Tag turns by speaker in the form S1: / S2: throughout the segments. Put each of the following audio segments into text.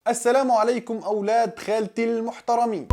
S1: السلام عليكم أولاد خالتي المحترمين.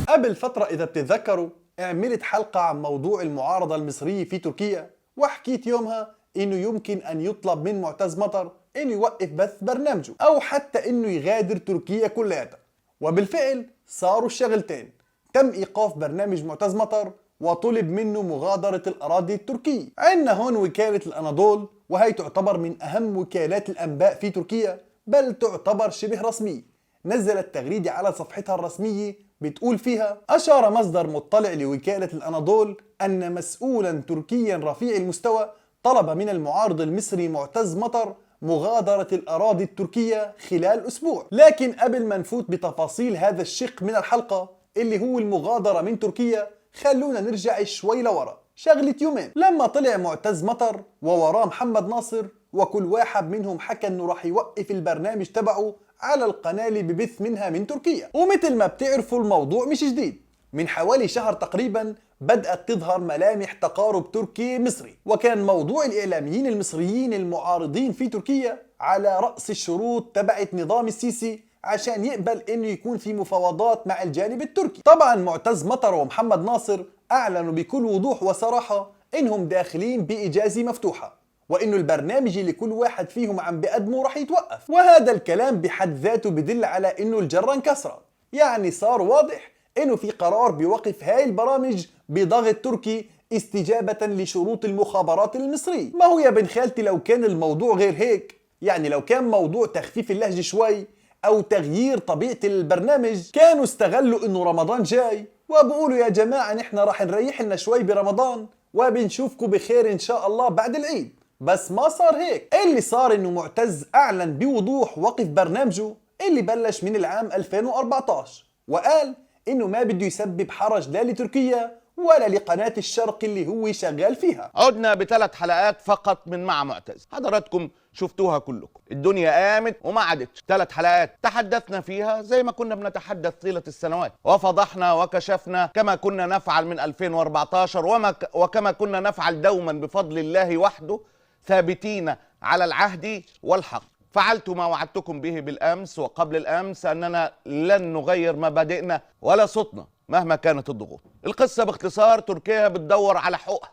S1: قبل فترة إذا بتتذكروا عملت حلقة عن موضوع المعارضة المصرية في تركيا، وحكيت يومها إنه يمكن أن يطلب من معتز مطر إنه يوقف بث برنامجه أو حتى إنه يغادر تركيا كلياتها. وبالفعل صاروا الشغلتين، تم إيقاف برنامج معتز مطر وطلب منه مغادرة الأراضي التركية. عندنا هون وكالة الأناضول، وهي تعتبر من أهم وكالات الأنباء في تركيا، بل تعتبر شبه رسمية. نزلت تغريدة على صفحتها الرسمية بتقول فيها: أشار مصدر مطلع لوكالة الأناضول أن مسؤولا تركيا رفيع المستوى طلب من المعارض المصري معتز مطر مغادرة الأراضي التركية خلال أسبوع. لكن قبل ما نفوت بتفاصيل هذا الشق من الحلقة اللي هو المغادرة من تركيا، خلونا نرجع شوي لورا شغلة يومين، لما طلع معتز مطر ووراه محمد ناصر، وكل واحد منهم حكى انه راح يوقف البرنامج تبعه على القناة اللي ببث منها من تركيا. ومثل ما بتعرفوا الموضوع مش جديد، من حوالي شهر تقريبا بدأت تظهر ملامح تقارب تركي مصري، وكان موضوع الإعلاميين المصريين المعارضين في تركيا على رأس الشروط تبعت نظام السيسي عشان يقبل انه يكون في مفاوضات مع الجانب التركي. طبعا معتز مطر ومحمد ناصر اعلنوا بكل وضوح وصراحة انهم داخلين بإجازة مفتوحة، وانه البرنامج اللي كل واحد فيهم عم بقدمه راح يتوقف. وهذا الكلام بحد ذاته بدل على انه الجرة انكسرت، يعني صار واضح انه في قرار بوقف هاي البرامج بضغط تركي استجابة لشروط المخابرات المصرية. ما هو يا بن خالتي لو كان الموضوع غير هيك، يعني لو كان موضوع تخفيف اللهجة شوي او تغيير طبيعة البرنامج، كانوا استغلوا انه رمضان جاي وبقولوا يا جماعة نحن راح نريح لنا شوي برمضان وبنشوفكم بخير ان شاء الله بعد العيد. بس ما صار هيك. اللي صار انه معتز اعلن بوضوح وقف برنامجه اللي بلش من العام 2014، وقال انه ما بده يسبب حرج لا لتركيا ولا لقناة الشرق اللي هو شغال فيها.
S2: عدنا بثلاث حلقات فقط من مع معتز، حضراتكم شفتوها كلكم. الدنيا قامت وما عادتش. 3 حلقات تحدثنا فيها زي ما كنا بنتحدث طيلة السنوات، وفضحنا وكشفنا كما كنا نفعل من 2014 وكما كنا نفعل دوما بفضل الله وحده، ثابتين على العهد والحق. فعلت ما وعدتكم به بالأمس وقبل الأمس، أننا لن نغير مبادئنا ولا صوتنا مهما كانت الضغوط. القصة باختصار: تركيا بتدور على حقوقها،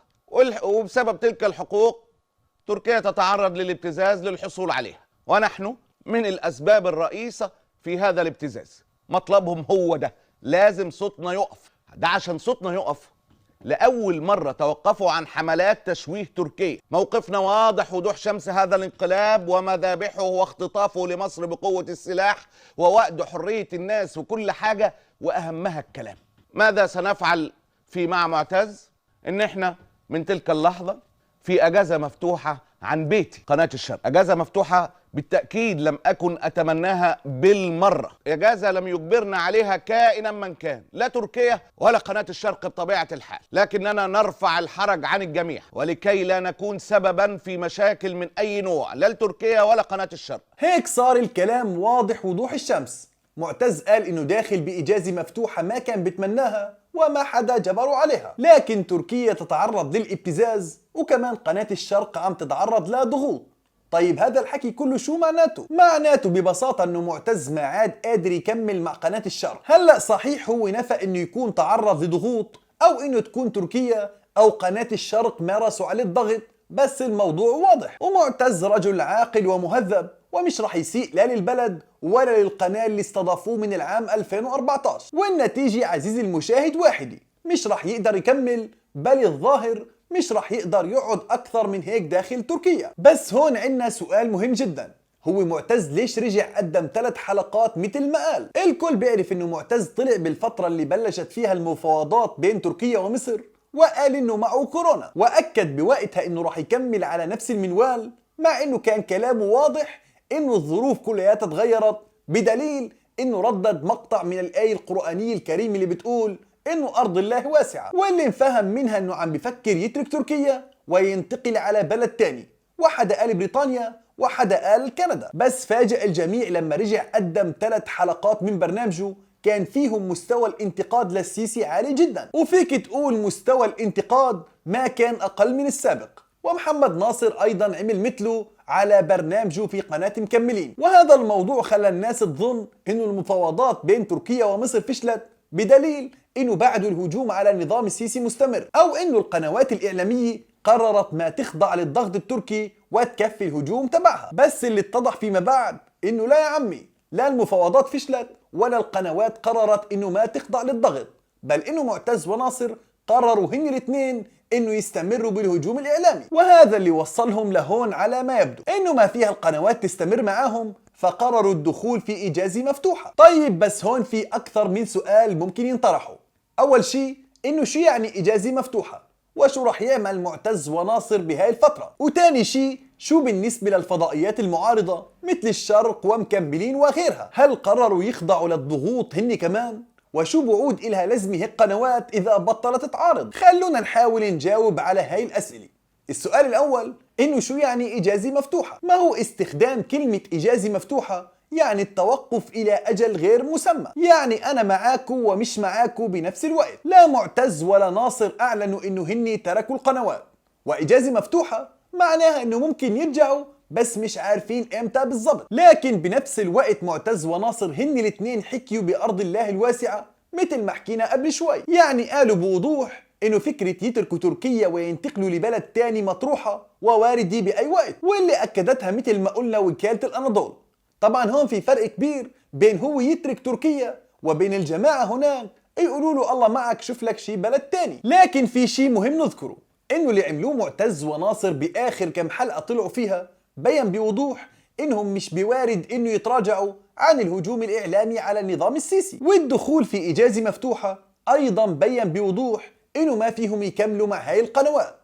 S2: وبسبب تلك الحقوق تركيا تتعرض للابتزاز للحصول عليها، ونحن من الأسباب الرئيسة في هذا الابتزاز. مطلبهم هو ده، لازم صوتنا يقف. ده عشان صوتنا يقف لأول مرة توقفوا عن حملات تشويه تركيا. موقفنا واضح وضوح شمس: هذا الانقلاب ومذابحه واختطافه لمصر بقوة السلاح ووأد حرية الناس وكل حاجة، وأهمها الكلام. ماذا سنفعل في مع معتز؟ إن إحنا من تلك اللحظة في أجازة مفتوحة عن بيتي، قناة الشرق. أجازة مفتوحة بالتأكيد لم أكن أتمناها بالمرة. أجازة لم يجبرنا عليها كائنا من كان، لا تركيا ولا قناة الشرق بطبيعة الحال، لكننا نرفع الحرج عن الجميع ولكي لا نكون سببا في مشاكل من أي نوع، لا لتركيا ولا قناة الشرق.
S1: هيك صار الكلام واضح وضوح الشمس. معتز قال انه داخل بإجازة مفتوحة ما كان بتمناها وما حدا جبره عليها، لكن تركيا تتعرض للابتزاز وكمان قناة الشرق عم تتعرض لضغوط. طيب هذا الحكي كله شو معناته؟ معناته ببساطة انه معتز ما عاد قادر يكمل مع قناة الشرق. هلأ صحيح هو نفى انه يكون تعرض لضغوط او انه تكون تركيا او قناة الشرق مارسوا عليه الضغط، بس الموضوع واضح، ومعتز رجل عاقل ومهذب ومش رح يسيء لا للبلد ولا للقناة اللي استضافوه من العام 2014. والنتيجة عزيزي المشاهد واحدة: مش رح يقدر يكمل، بل الظاهر مش رح يقدر يقعد أكثر من هيك داخل تركيا. بس هون عنا سؤال مهم جدا: هو معتز ليش رجع قدم 3 حلقات مثل ما قال؟ الكل بيعرف انه معتز طلع بالفترة اللي بلشت فيها المفاوضات بين تركيا ومصر وقال انه معه كورونا، واكد بوقتها انه راح يكمل على نفس المنوال، مع انه كان كلامه واضح انه الظروف كلياتها تغيرت، بدليل انه ردد مقطع من الآية القرآنية الكريمة اللي بتقول انه ارض الله واسعة، واللي انفهم منها انه عم بفكر يترك تركيا وينتقل على بلد تاني. وحدا قال بريطانيا وحدا قال كندا. بس فاجأ الجميع لما رجع قدم 3 حلقات من برنامجه كان فيهم مستوى الانتقاد للسيسي عالي جدا، وفيك تقول مستوى الانتقاد ما كان أقل من السابق. ومحمد ناصر أيضا عمل مثله على برنامجه في قناة مكملين. وهذا الموضوع خلى الناس تظن إنه المفاوضات بين تركيا ومصر فشلت، بدليل إنه بعد الهجوم على النظام السيسي مستمر، أو إنه القنوات الإعلامية قررت ما تخضع للضغط التركي وتكفي الهجوم تبعها. بس اللي اتضح فيما بعد إنه لا يا عمي، لا المفاوضات فشلت ولا القنوات قررت إنه ما تخضع للضغط، بل إنه معتز وناصر قرروا هن الاثنين إنه يستمروا بالهجوم الإعلامي. وهذا اللي وصلهم لهون على ما يبدو، إنه ما فيها القنوات تستمر معاهم، فقرروا الدخول في إجازة مفتوحة. طيب بس هون في أكثر من سؤال ممكن ينطرحوا. أول شيء، إنه شو يعني إجازة مفتوحة؟ وشو رح يعمل معتز وناصر بهاي الفترة؟ وتاني شيء، شو بالنسبة للفضائيات المعارضة مثل الشرق ومكملين وغيرها؟ هل قرروا يخضعوا للضغوط هن كمان؟ وشو بعود إلها لازمة هيك قنوات إذا بطلت تعارض؟ خلونا نحاول نجاوب على هاي الأسئلة. السؤال الأول، إنه شو يعني إجازة مفتوحة؟ ما هو استخدام كلمة إجازة مفتوحة يعني التوقف إلى أجل غير مسمى، يعني أنا معاكو ومش معاكو بنفس الوقت. لا معتز ولا ناصر أعلنوا إنه هني تركوا القنوات، وإجازة مفتوحة معناها إنه ممكن يرجعوا بس مش عارفين إمتى بالضبط. لكن بنفس الوقت معتز وناصر هن الاثنين حكيوا بأرض الله الواسعة مثل ما حكينا قبل شوي، يعني قالوا بوضوح إنه فكرة يتركوا تركيا وينتقلوا لبلد تاني مطروحة وواردة بأي وقت، واللي أكدتها مثل ما قلنا وكالة الأناضول. طبعا هون في فرق كبير بين هو يترك تركيا وبين الجماعة هناك يقولوا له الله معك شوف لك شي بلد تاني. لكن في شي مهم نذكره، إنه اللي عملوه معتز وناصر بآخر كم حلقة طلعوا فيها بين بوضوح إنهم مش بوارد إنه يتراجعوا عن الهجوم الإعلامي على النظام السيسي. والدخول في إجازة مفتوحة أيضا بين بوضوح إنه ما فيهم يكملوا مع هاي القنوات.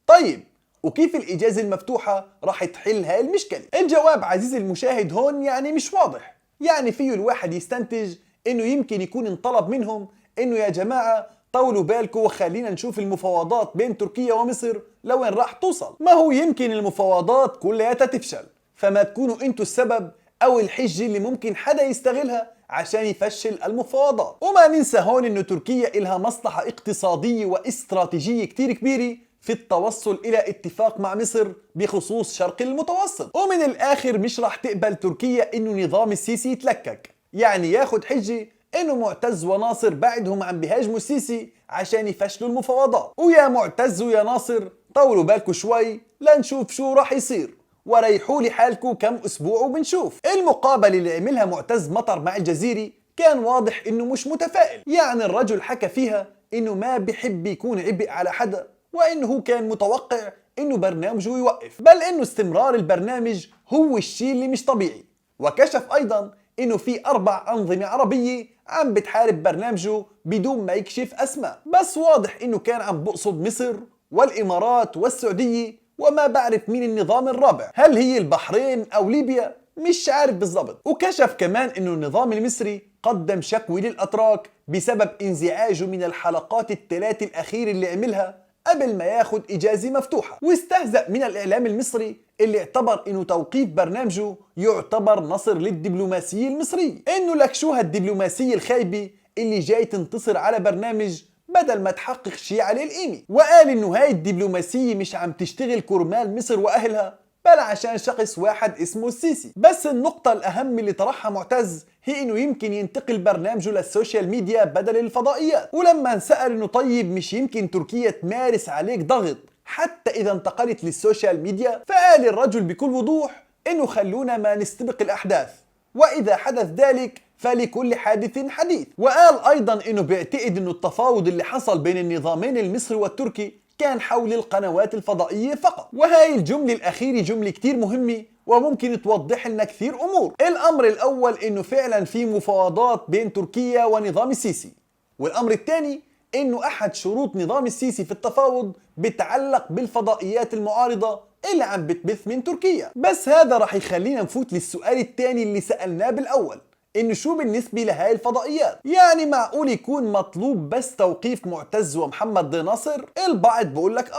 S1: طيب وكيف الإجازة المفتوحة راح تحل هاي المشكلة؟ الجواب عزيزي المشاهد هون يعني مش واضح. يعني فيه الواحد يستنتج إنه يمكن يكون انطلب منهم إنه يا جماعة طولوا بالكم وخلينا نشوف المفاوضات بين تركيا ومصر لوين راح توصل. ما هو يمكن المفاوضات كلها تفشل، فما تكونوا انتوا السبب او الحجة اللي ممكن حدا يستغلها عشان يفشل المفاوضات. وما ننسى هون انه تركيا إلها مصلحة اقتصادية واستراتيجية كتير كبيرة في التوصل الى اتفاق مع مصر بخصوص شرق المتوسط. ومن الاخر مش راح تقبل تركيا انه نظام السيسي يتلكك، يعني ياخد حجة انه معتز وناصر بعدهم عم بيهاجموا السيسي عشان يفشلوا المفاوضات. ويا معتز ويا ناصر طولوا بالكم شوي لنشوف شو راح يصير، وريحوا لي حالكم كم اسبوع وبنشوف. المقابله اللي عملها معتز مطر مع الجزيري كان واضح انه مش متفائل، يعني الرجل حكى فيها انه ما بحب يكون عبء على حدا، وانه هو كان متوقع انه برنامجه يوقف، بل انه استمرار البرنامج هو الشيء اللي مش طبيعي. وكشف ايضا انه في 4 أنظمة عربية عم بتحارب برنامجه بدون ما يكشف اسماء، بس واضح انه كان عم بقصد مصر والامارات والسعودية، وما بعرف مين النظام الرابع، هل هي البحرين او ليبيا، مش عارف بالضبط. وكشف كمان انه النظام المصري قدم شكوى للاتراك بسبب انزعاجه من الحلقات ال3 الأخيرة اللي عملها قبل ما ياخد إجازة مفتوحة، واستهزأ من الإعلام المصري اللي اعتبر إنه توقيف برنامجه يعتبر نصر للدبلوماسية المصرية، إنه لك شو هالدبلوماسية الخايبة اللي جاي تنتصر على برنامج بدل ما تحقق شيء عليه القيمة. وقال إنه هاي الدبلوماسية مش عم تشتغل كرمال مصر وأهلها، بل عشان شخص واحد اسمه السيسي. بس النقطة الأهم اللي طرحها معتز هي إنه يمكن ينتقل برنامجه للسوشيال ميديا بدل الفضائيات. ولما انسأل إنه طيب مش يمكن تركيا تمارس عليك ضغط حتى إذا انتقلت للسوشيال ميديا، فقال الرجل بكل وضوح إنه خلونا ما نستبق الأحداث، وإذا حدث ذلك فلكل حادث حديث. وقال أيضا إنه بيعتقد إنه التفاوض اللي حصل بين النظامين المصري والتركي كان حول القنوات الفضائية فقط. وهاي الجملة الأخيرة جملة كتير مهمة وممكن توضح لنا كثير أمور. الأمر الأول إنه فعلا في مفاوضات بين تركيا ونظام السيسي، والأمر الثاني إنه أحد شروط نظام السيسي في التفاوض بتعلق بالفضائيات المعارضة اللي عم بتبث من تركيا. بس هذا رح يخلينا نفوت للسؤال الثاني اللي سألناه بالأول، إنه شو بالنسبة لهاي الفضائيات؟ يعني معقول يكون مطلوب بس توقيف معتز ومحمد ناصر؟ البعض بقول لك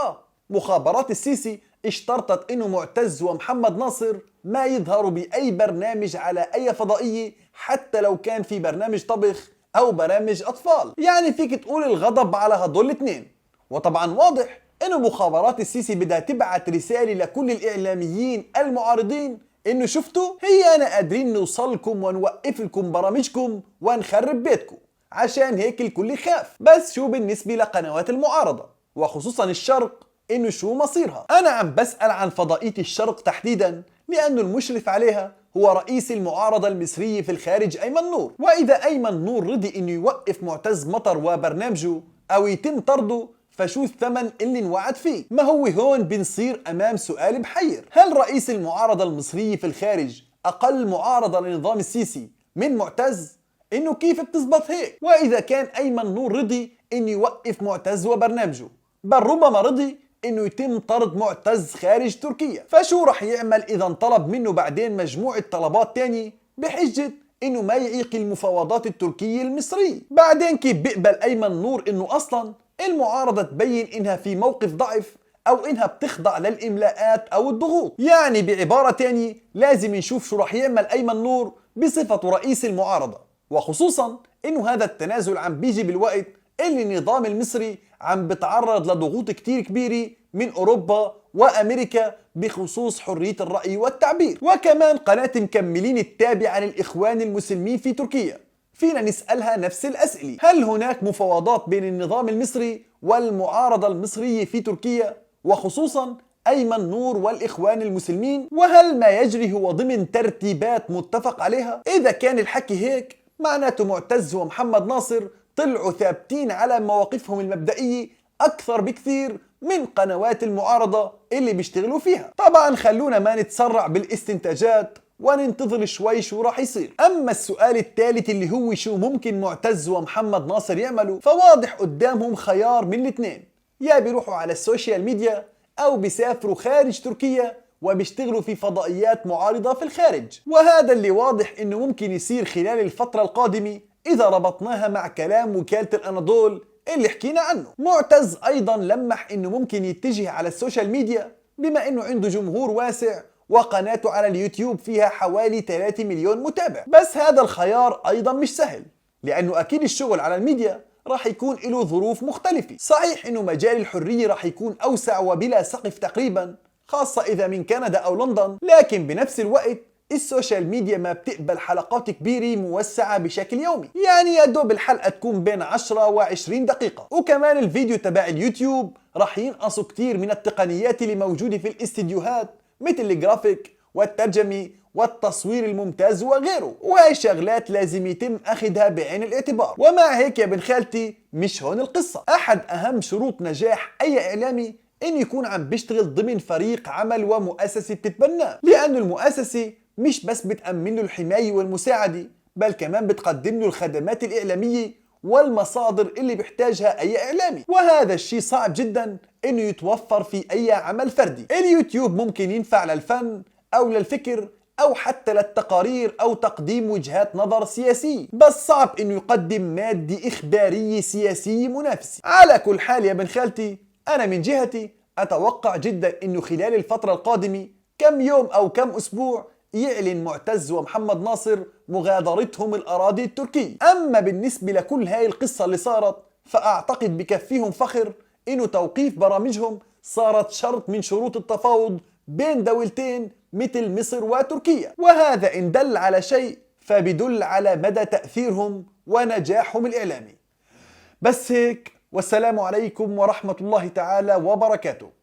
S1: مخابرات السيسي اشترطت إنه معتز ومحمد ناصر ما يظهروا بأي برنامج على أي فضائية، حتى لو كان في برنامج طبخ أو برامج أطفال. يعني فيك تقول الغضب على هدول الاثنين. وطبعا واضح إنه مخابرات السيسي بدها تبعت رسالة لكل الإعلاميين المعارضين إنه شفتوا هي أنا قادرين نوصلكم ونوقف لكم برامجكم ونخرب بيتكم، عشان هيك الكل يخاف. بس شو بالنسبة لقنوات المعارضة وخصوصا الشرق، إنه شو مصيرها؟ أنا عم بسأل عن فضائية الشرق تحديدا، لأنه المشرف عليها هو رئيس المعارضة المصرية في الخارج أيمن نور. وإذا أيمن نور رضي إنه يوقف معتز مطر وبرنامجه أو يتم طرده، فشو الثمن اللي انوعد فيه؟ ما هو هون بنصير أمام سؤال محير، هل رئيس المعارضة المصرية في الخارج أقل معارضة لنظام السيسي من معتز؟ إنه كيف بتزبط هيك؟ وإذا كان أيمن نور رضي إنه يوقف معتز وبرنامجه، بل ربما رضي إنه يتم طرد معتز خارج تركيا، فشو رح يعمل إذا انطلب منه بعدين مجموعة طلبات تانية بحجة إنه ما يعيق المفاوضات التركية المصرية؟ بعدين كيف بيقبل أيمن نور إنه أصلاً المعارضة تبين إنها في موقف ضعف أو إنها بتخضع للإملاءات أو الضغوط؟ يعني بعبارة تانية لازم نشوف شو رح يعمل أيمن نور بصفة رئيس المعارضة، وخصوصاً إنه هذا التنازل عم بيجي بالوقت اللي النظام المصري عم بتعرض لضغوط كتير كبيرة من أوروبا وأمريكا بخصوص حرية الرأي والتعبير. وكمان قناة مكملين التابعة للإخوان المسلمين في تركيا فينا نسألها نفس الأسئلة، هل هناك مفاوضات بين النظام المصري والمعارضة المصرية في تركيا وخصوصا أيمن نور والإخوان المسلمين؟ وهل ما يجري هو ضمن ترتيبات متفق عليها؟ إذا كان الحكي هيك معناته معتز ومحمد ناصر طلعوا ثابتين على مواقفهم المبدئية أكثر بكثير من قنوات المعارضة اللي بيشتغلوا فيها. طبعا خلونا ما نتسرع بالاستنتاجات وننتظر شوي شو راح يصير. أما السؤال الثالث اللي هو شو ممكن معتز ومحمد ناصر يعملوا، فواضح قدامهم خيار من الاثنين، يا بيروحوا على السوشيال ميديا أو بيسافروا خارج تركيا وبيشتغلوا في فضائيات معارضة في الخارج. وهذا اللي واضح إنه ممكن يصير خلال الفترة القادمة إذا ربطناها مع كلام وكالة الأناضول اللي حكينا عنه. معتز أيضا لمح إنه ممكن يتجه على السوشيال ميديا بما إنه عنده جمهور واسع وقناته على اليوتيوب فيها حوالي 3 مليون متابع. بس هذا الخيار أيضا مش سهل، لأنه أكيد الشغل على الميديا راح يكون له ظروف مختلفة. صحيح إنه مجال الحرية راح يكون أوسع وبلا سقف تقريبا، خاصة إذا من كندا أو لندن، لكن بنفس الوقت السوشيال ميديا ما بتقبل حلقات كبيرة موسعة بشكل يومي، يعني يا دوب الحلقة تكون بين 10 و20 دقيقة. وكمان الفيديو تبع اليوتيوب راح ينقصوا كتير من التقنيات اللي موجودة في الاستديوهات، مثل الجرافيك والترجمة والتصوير الممتاز وغيره، وهي شغلات لازم يتم أخذها بعين الاعتبار. ومع هيك يا بن خالتي مش هون القصة، أحد أهم شروط نجاح أي إعلامي إنه يكون عم بيشتغل ضمن فريق عمل ومؤسسة بتتبناه، لأنه المؤسسة مش بس بتأمن له الحماية والمساعدة، بل كمان بتقدم له الخدمات الإعلامية والمصادر اللي بيحتاجها أي إعلامي. وهذا الشيء صعب جدا إنه يتوفر في أي عمل فردي. اليوتيوب ممكن ينفع للفن أو للفكر أو حتى للتقارير أو تقديم وجهات نظر سياسية، بس صعب إنه يقدم مادة إخبارية سياسية منافسة. على كل حال يا بن خالتي، أنا من جهتي أتوقع جدا إنه خلال الفترة القادمة كم يوم أو كم أسبوع يعلن معتز ومحمد ناصر مغادرتهم الأراضي التركية. أما بالنسبة لكل هاي القصة اللي صارت، فأعتقد بكفيهم فخر إنه توقيف برامجهم صارت شرط من شروط التفاوض بين دولتين مثل مصر وتركيا، وهذا إن دل على شيء فبدل على مدى تأثيرهم ونجاحهم الإعلامي. بس هيك، والسلام عليكم ورحمة الله تعالى وبركاته.